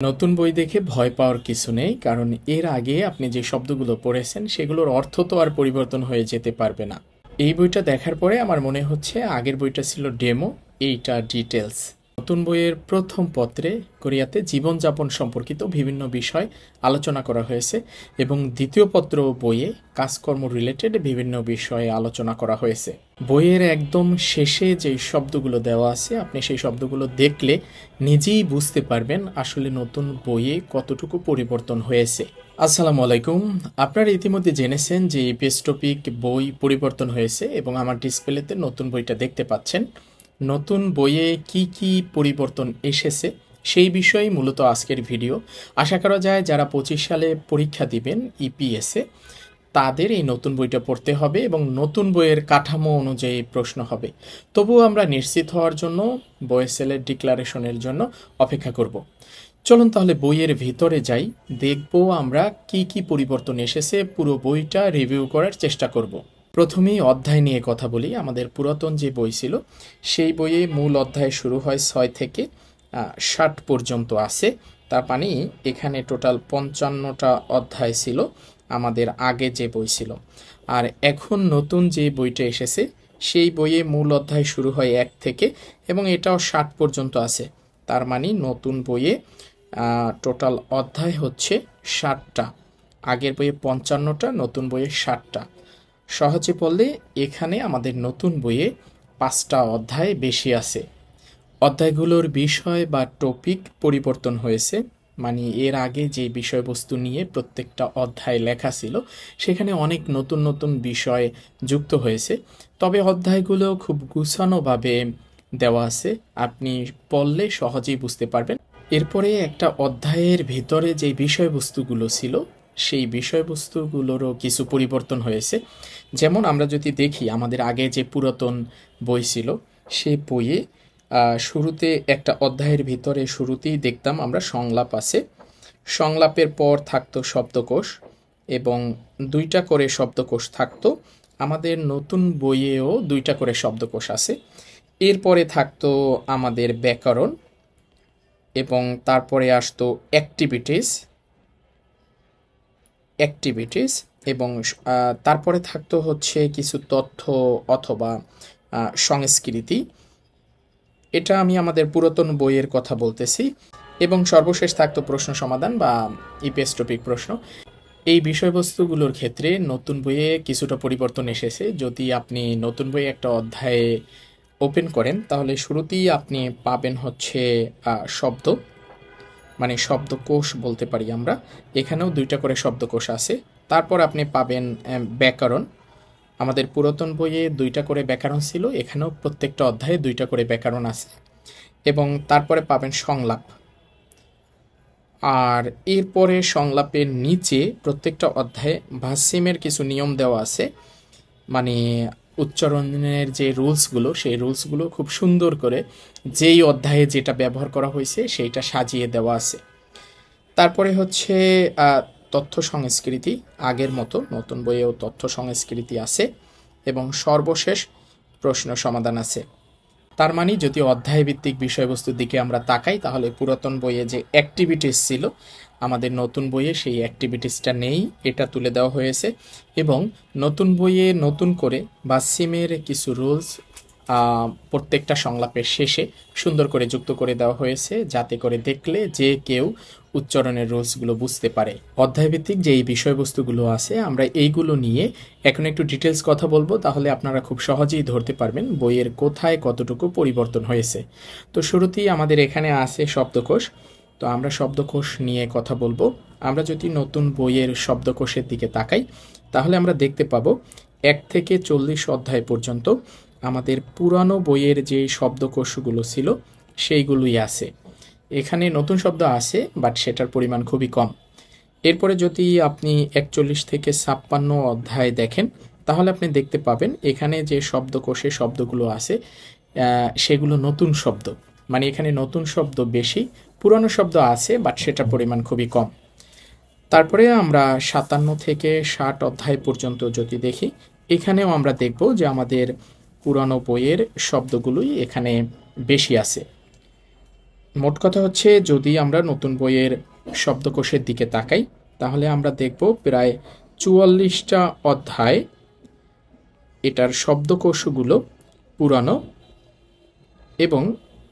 নতুন বই দেখে ভয় পাওয়ার কিছু নেই, কারণ এর আগে আপনি যে শব্দগুলো পড়েছেন সেগুলোর অর্থ তো আর পরিবর্তন হয়ে যেতে পারবে না। এই বইটা দেখার পরে আমার মনে হচ্ছে আগের বইটা ছিল ডেমো, এইটা ডিটেলস। নতুন বইয়ের প্রথম পত্রে কোরিয়াতে জীবনযাপন সম্পর্কিত বিভিন্ন বিষয় আলোচনা করা হয়েছে এবং দ্বিতীয় পত্র বইয়ে কাজকর্ম রিলেটেড বিভিন্ন বিষয়ে আলোচনা করা হয়েছে। বইয়ের একদম শেষে যে শব্দগুলো দেওয়া আছে আপনি সেই শব্দগুলো দেখলে নিজেই বুঝতে পারবেন আসলে নতুন বইয়ে কতটুকু পরিবর্তন হয়েছে। আসসালামু আলাইকুম। আপনারা ইতিমধ্যে জেনেছেন যে পেজ টপিক বই পরিবর্তন হয়েছে এবং আমার ডিসপ্লেতে নতুন বইটা দেখতে পাচ্ছেন। নতুন বইয়ে কি কি পরিবর্তন এসেছে সেই বিষয়েই মূলত আজকের ভিডিও। আশা করা যায় যারা 25 সালে পরীক্ষা দিবেন ইপিএসে তাদের এই নতুন বইটা পড়তে হবে এবং নতুন বইয়ের কাঠামো অনুযায়ী প্রশ্ন হবে। তবুও আমরা নিশ্চিত হওয়ার জন্য বয়েসেলের ডিক্লারেশনের জন্য অপেক্ষা করব। চলুন তাহলে বইয়ের ভিতরে যাই, দেখব আমরা কি কি পরিবর্তন এসেছে, পুরো বইটা রিভিউ করার চেষ্টা করব। প্রথমেই অধ্যায় নিয়ে কথা বলি। আমাদের পুরাতন যে বই ছিল সেই বইয়ে মূল অধ্যায় শুরু হয় 6 থেকে 60 পর্যন্ত আছে। তার মানে এখানে টোটাল 55টা অধ্যায় ছিল আমাদের আগে যে বই ছিল। আর এখন নতুন যে বইটা এসেছে সেই বইয়ে মূল অধ্যায় শুরু হয় 1 থেকে এবং এটাও 60 পর্যন্ত আছে। তার মানে নতুন বইয়ে টোটাল অধ্যায় হচ্ছে 60টা। আগের বইয়ে 55টা, নতুন বইয়ে 60টা। সহজে বললে এখানে আমাদের নতুন বইয়ে 5টা অধ্যায় বেশি আছে। অধ্যায়গুলোর বিষয় বা টপিক পরিবর্তন হয়েছে, মানে এর আগে যে বিষয়বস্তু নিয়ে প্রত্যেকটা অধ্যায় লেখা ছিল সেখানে অনেক নতুন নতুন বিষয় যুক্ত হয়েছে। তবে অধ্যায়গুলো খুব গুছানোভাবে দেওয়া আছে, আপনি পড়লে সহজেই বুঝতে পারবেন। এরপরে একটা অধ্যায়ের ভিতরে যে বিষয়বস্তুগুলো ছিল সেই বিষয়বস্তুগুলোরও কিছু পরিবর্তন হয়েছে। যেমন আমরা যদি দেখি আমাদের আগে যে পুরাতন বই ছিল সেই বইয়ে শুরুতে একটা অধ্যায়ের ভিতরে শুরুতেই দেখতাম আমরা সংলাপ আছে, সংলাপের পর থাকতো শব্দকোষ এবং 2টা করে শব্দকোষ থাকতো। আমাদের নতুন বইয়েও 2টা করে শব্দকোষ আছে। এরপরে থাকতো আমাদের ব্যাকরণ এবং তারপরে আসতো অ্যাক্টিভিটিস অ্যাক্টিভিটিস এবং তারপরে থাকতো হচ্ছে কিছু তথ্য অথবা সংস্কৃতি। এটা আমি আমাদের পুরাতন বইয়ের কথা বলতেছি। এবং সর্বশেষ থাকতো প্রশ্ন সমাধান বা ইপিএস টপিক প্রশ্ন। এই বিষয়বস্তুগুলোর ক্ষেত্রে নতুন বইয়ে কিছুটা পরিবর্তন এসেছে। যদি আপনি নতুন বইয়ে একটা অধ্যায়ে ওপেন করেন তাহলে শুরুতেই আপনি পাবেন হচ্ছে শব্দ, মানে শব্দকোষ বলতে পারি আমরা। এখানেও 2টা করে শব্দকোষ আছে। তারপর আপনি পাবেন ব্যাকরণ। আমাদের পুরাতন বইয়ে 2টা করে ব্যাকরণ ছিল, এখানেও প্রত্যেকটা অধ্যায়ে 2টা করে ব্যাকরণ আছে। এবং তারপরে পাবেন সংলাপ। আর এরপরে সংলাপের নিচে প্রত্যেকটা অধ্যায়ে ভাসিমের কিছু নিয়ম দেওয়া আছে, মানে উচ্চারণের যে রুলসগুলো সেই রুলসগুলো খুব সুন্দর করে যেই অধ্যায়ে যেটা ব্যবহার করা হয়েছে সেইটা সাজিয়ে দেওয়া আছে। তারপরে হচ্ছে তথ্য সংস্কৃতি, আগের মতো নতুন বইয়েও তথ্য সংস্কৃতি আছে এবং সর্বশেষ প্রশ্ন সমাধান আছে। তার মানে যদি অধ্যায় ভিত্তিক বিষয়বস্তুর দিকে আমরা তাকাই তাহলে পুরাতন বইয়ে যে অ্যাক্টিভিটিস ছিল আমাদের নতুন বইয়ে সেই অ্যাক্টিভিটিসটা নেই, এটা তুলে দেওয়া হয়েছে। এবং নতুন বইয়ে নতুন করে বাসিমের কিছু রুলস প্রত্যেকটা সংলাপের শেষে সুন্দর করে যুক্ত করে দেওয়া হয়েছে, যাতে করে দেখলে যে কেউ উচ্চারণের রুলসগুলো বুঝতে পারে। অধ্যায়ভিত্তিক যে এই বিষয়বস্তুগুলো আছে আমরা এইগুলো নিয়ে এখন একটু ডিটেলস কথা বলবো, তাহলে আপনারা খুব সহজেই ধরতে পারবেন বইয়ের কোথায় কতটুকু পরিবর্তন হয়েছে। তো শুরুতেই আমাদের এখানে আছে শব্দকোষ। তো আমরা শব্দকোষ নিয়ে কথা বলবো। আমরা যদি নতুন বইয়ের শব্দকোষের দিকে তাকাই তাহলে আমরা দেখতে পাবো 1 থেকে 40 অধ্যায় পর্যন্ত আমাদের পুরানো বইয়ের যে শব্দকোষগুলো ছিল সেইগুলোই আছে। এখানে নতুন শব্দ আছে বাট সেটার পরিমাণ খুবই কম। এরপরে যদি আপনি 41 থেকে 56 অধ্যায় দেখেন তাহলে আপনি দেখতে পাবেন এখানে যে শব্দকোষে শব্দগুলো আছে সেগুলো নতুন শব্দ, মানে এখানে নতুন শব্দ বেশি, পুরানো শব্দ আছে বাট সেটার পরিমাণ খুবই কম। তারপরে আমরা 57 থেকে 60 অধ্যায় পর্যন্ত যদি দেখি এখানেও আমরা দেখব যে আমাদের পুরানো বইয়ের শব্দগুলোই এখানে বেশি আছে। মোট কথা হচ্ছে যদি আমরা নতুন বইয়ের শব্দকোষের দিকে তাকাই তাহলে আমরা দেখব প্রায় ৪৪টা অধ্যায় এটার শব্দকোষগুলো পুরানো এবং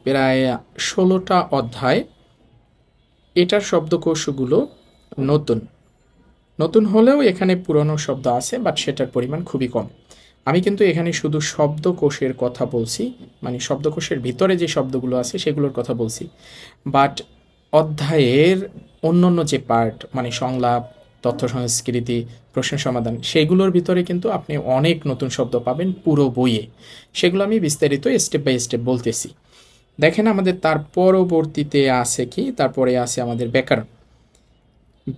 প্রায় ১৬টা অধ্যায় এটার শব্দকোষগুলো নতুন। নতুন হলেও এখানে পুরনো শব্দ আছে, বাট সেটার পরিমাণ খুবই কম। আমি কিন্তু এখানে শুধু শব্দকোষের কথা বলছি, মানে শব্দকোষের ভিতরে যে শব্দগুলো আছে সেগুলোর কথা বলছি। বাট অধ্যায়ের অন্যান্য যে পার্ট, মানে সংলাপ, তথ্য সংস্কৃতি, প্রশ্ন সমাধান, সেগুলোর ভিতরে কিন্তু আপনি অনেক নতুন শব্দ পাবেন পুরো বইয়ে। সেগুলো আমি বিস্তারিত স্টেপ বাই স্টেপ বলতেছি। দেখেন আমাদের তার পরবর্তীতে আছে কি, তারপরে আছে আমাদের ব্যাকরণ।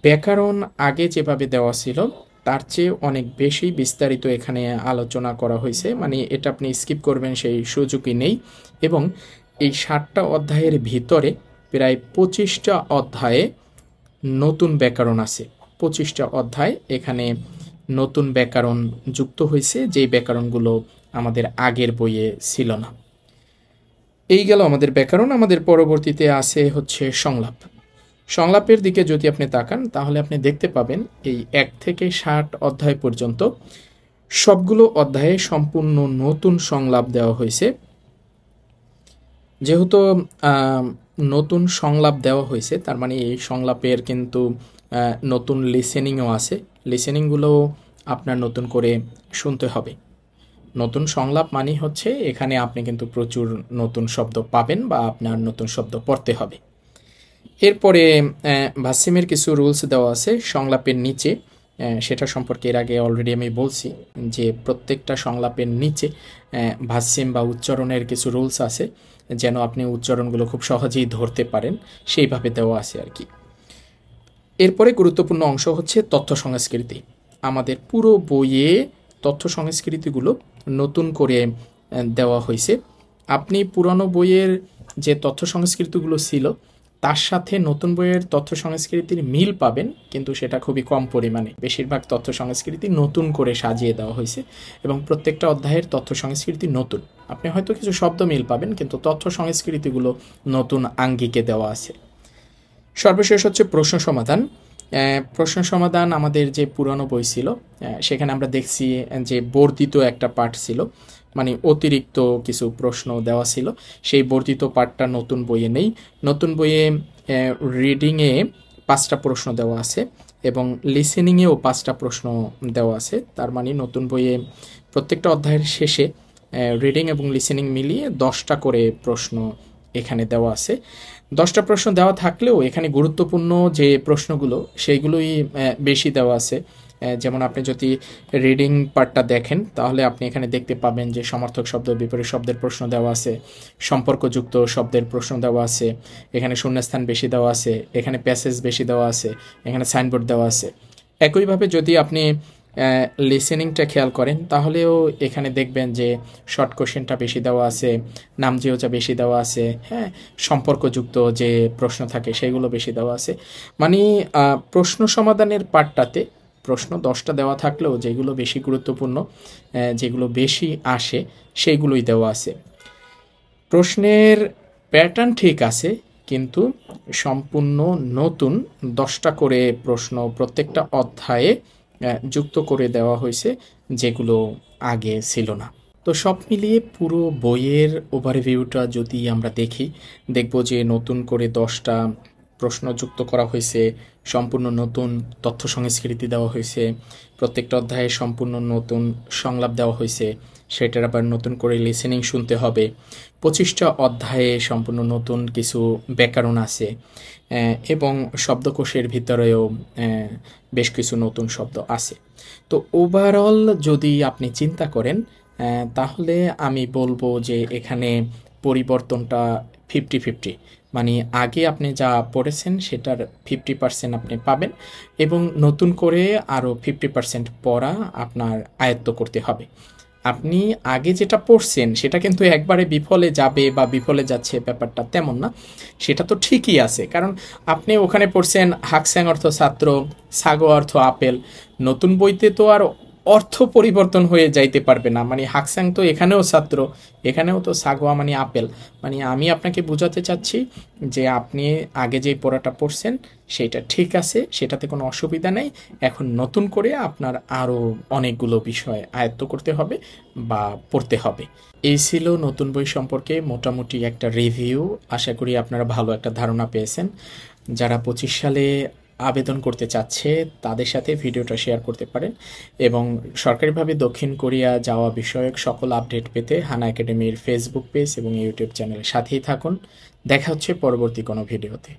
ব্যাকরণ আগে যেভাবে দেওয়া ছিল তার চেয়ে অনেক বেশি বিস্তারিত এখানে আলোচনা করা হয়েছে, মানে এটা আপনি স্কিপ করবেন সেই সুযোগই নেই। এবং এই 60টা অধ্যায়ের ভিতরে প্রায় 25টা অধ্যায়ে নতুন ব্যাকরণ আছে। 25টা অধ্যায় এখানে নতুন ব্যাকরণ যুক্ত হয়েছে, যেই ব্যাকরণগুলো আমাদের আগের বইয়ে ছিল না। এই গেল আমাদের ব্যাকরণ। আমাদের পরবর্তীতে আছে হচ্ছে সংলাপ। সংলাপের দিকে যদি আপনি তাকান তাহলে আপনি দেখতে পাবেন এই 1 থেকে 60 অধ্যায় পর্যন্ত সবগুলো অধ্যায়ে সম্পূর্ণ নতুন সংলাপ দেওয়া হয়েছে। যেহেতু নতুন সংলাপ দেওয়া হয়েছে তার মানে এই সংলাপের কিন্তু নতুন লিসেনিংও আছে। লিসেনিংগুলো আপনার নতুন করে শুনতে হবে। নতুন সংলাপ মানে হচ্ছে এখানে আপনি কিন্তু প্রচুর নতুন শব্দ পাবেন বা আপনার নতুন শব্দ পড়তে হবে। এরপরে ভাসিমের কিছু রুলস দেওয়া আছে সংলাপের নিচে। সেটা সম্পর্কে এর আগে অলরেডি আমি বলছি যে প্রত্যেকটা সংলাপের নিচে ভাসিম বা উচ্চারণের কিছু রুলস আছে, যেন আপনি উচ্চারণগুলো খুব সহজেই ধরতে পারেন, সেইভাবে দেওয়া আছে আর কি। এরপরে গুরুত্বপূর্ণ অংশ হচ্ছে তথ্য সংস্কৃতি। আমাদের পুরো বইয়ে তথ্য সংস্কৃতিগুলো নতুন করে দেওয়া হয়েছে। আপনি পুরনো বইয়ের যে তথ্য সংস্কৃতিগুলো ছিল তার সাথে নতুন বইয়ের তথ্য সংস্কৃতির মিল পাবেন, কিন্তু সেটা খুবই কম পরিমাণে। বেশিরভাগ তথ্য সংস্কৃতি নতুন করে সাজিয়ে দেওয়া হয়েছে এবং প্রত্যেকটা অধ্যায়ের তথ্য সংস্কৃতি নতুন। আপনি হয়তো কিছু শব্দ মিল পাবেন, কিন্তু তথ্য সংস্কৃতিগুলো নতুন আঙ্গিকে দেওয়া আছে। সর্বশেষ হচ্ছে প্রশ্ন সমাধান। প্রশ্ন সমাধান আমাদের যে পুরনো বই ছিল সেখানে আমরা দেখছি যে বর্ধিত একটা পার্ট ছিল, মানে অতিরিক্ত কিছু প্রশ্ন দেওয়া ছিল। সেই বর্ধিত পার্টটা নতুন বইয়ে নেই। নতুন বইয়ে রিডিংয়ে 5টা প্রশ্ন দেওয়া আছে এবং লিসেনিংয়েও 5টা প্রশ্ন দেওয়া আছে। তার মানে নতুন বইয়ে প্রত্যেকটা অধ্যায়ের শেষে রিডিং এবং লিসেনিং মিলিয়ে 10টা করে প্রশ্ন এখানে দেওয়া আছে। 10টা প্রশ্ন দেওয়া থাকলেও এখানে গুরুত্বপূর্ণ যে প্রশ্নগুলো সেইগুলোই বেশি দেওয়া আছে। যেমন আপনি যদি রিডিং পার্টটা দেখেন তাহলে আপনি এখানে দেখতে পাবেন যে সমার্থক শব্দ, বিপরীত শব্দের প্রশ্ন দেওয়া আছে, সম্পর্কযুক্ত শব্দের প্রশ্ন দেওয়া আছে, এখানে শূন্যস্থান বেশি দেওয়া আছে, এখানে প্যাসেজ বেশি দেওয়া আছে, এখানে সাইনবোর্ড দেওয়া আছে। একইভাবে যদি আপনি লিসেনিংটা খেয়াল করেন তাহলেও এখানে দেখবেন যে শর্ট কোশ্চেনটা বেশি দেওয়া আছে, নামজিওজা বেশি দেওয়া আছে, হ্যাঁ, সম্পর্কযুক্ত যে প্রশ্ন থাকে সেগুলো বেশি দেওয়া আছে। মানে প্রশ্ন সমাধানের পার্টটাতে প্রশ্ন 10টা দেওয়া থাকলেও যেগুলো বেশি গুরুত্বপূর্ণ, যেগুলো বেশি আসে সেইগুলোই দেওয়া আছে। প্রশ্নের প্যাটার্ন ঠিক আছে, কিন্তু সম্পূর্ণ নতুন 10টা করে প্রশ্ন প্রত্যেকটা অধ্যায়ে যুক্ত করে দেওয়া হয়েছে, যেগুলো আগে ছিল না। তো সব মিলিয়ে পুরো বইয়ের ওভারভিউটা যদি আমরা দেখি, দেখব যে নতুন করে 10টা প্রশ্ন যুক্ত করা হয়েছে, সম্পূর্ণ নতুন তথ্য সংস্কৃতি দেওয়া হয়েছে, প্রত্যেকটা অধ্যায়ে সম্পূর্ণ নতুন সংলাপ দেওয়া হয়েছে, সেটার আবার নতুন করে লিসেনিং শুনতে হবে। 25টা অধ্যায়ে সম্পূর্ণ নতুন কিছু ব্যাকরণ আছে এবং শব্দকোষের ভিতরেও বেশ কিছু নতুন শব্দ আছে। তো ওভারঅল যদি আপনি চিন্তা করেন তাহলে আমি বলবো যে এখানে পরিবর্তনটা 50-50, মানে আগে আপনি যা পড়েছেন সেটার 50% আপনি পাবেন এবং নতুন করে আরও 50% পড়া আপনার আয়ত্ত করতে হবে। আপনি আগে যেটা পড়ছেন সেটা কিন্তু একবারে বিফলে যাবে বা বিফলে যাচ্ছে ব্যাপারটা তেমন না, সেটা তো ঠিকই আছে। কারণ আপনি ওখানে পড়ছেন হাকস্যাং অর্থ ছাত্র, সাগো অর্থ আপেল। নতুন বইতে তো আর অর্থ পরিবর্তন হয়ে যাইতে পারবে না। মানে হাকসাং তো এখানেও ছাত্র, এখানেও তো সাগোয়া মানে আপেল। মানে আমি আপনাকে বোঝাতে চাচ্ছি যে আপনি আগে যে পড়াটা পড়ছেন সেটা ঠিক আছে, সেটাতে কোনো অসুবিধা নেই। এখন নতুন করে আপনার আরও অনেকগুলো বিষয় আয়ত্ত করতে হবে বা পড়তে হবে। এই ছিল নতুন বই সম্পর্কে মোটামুটি একটা রিভিউ। আশা করি আপনারা ভালো একটা ধারণা পেয়েছেন। যারা 25 সালে আবেদন করতে চাচ্ছে তাদের সাথে ভিডিওটা শেয়ার করতে পারেন, এবং সরকারিভাবে দক্ষিণ কোরিয়া যাওয়া বিষয়ক সকল আপডেট পেতে হানা একাডেমির ফেসবুক পেজ এবং ইউটিউব চ্যানেলের সাথেই থাকুন। দেখা হচ্ছে পরবর্তী কোনো ভিডিওতে।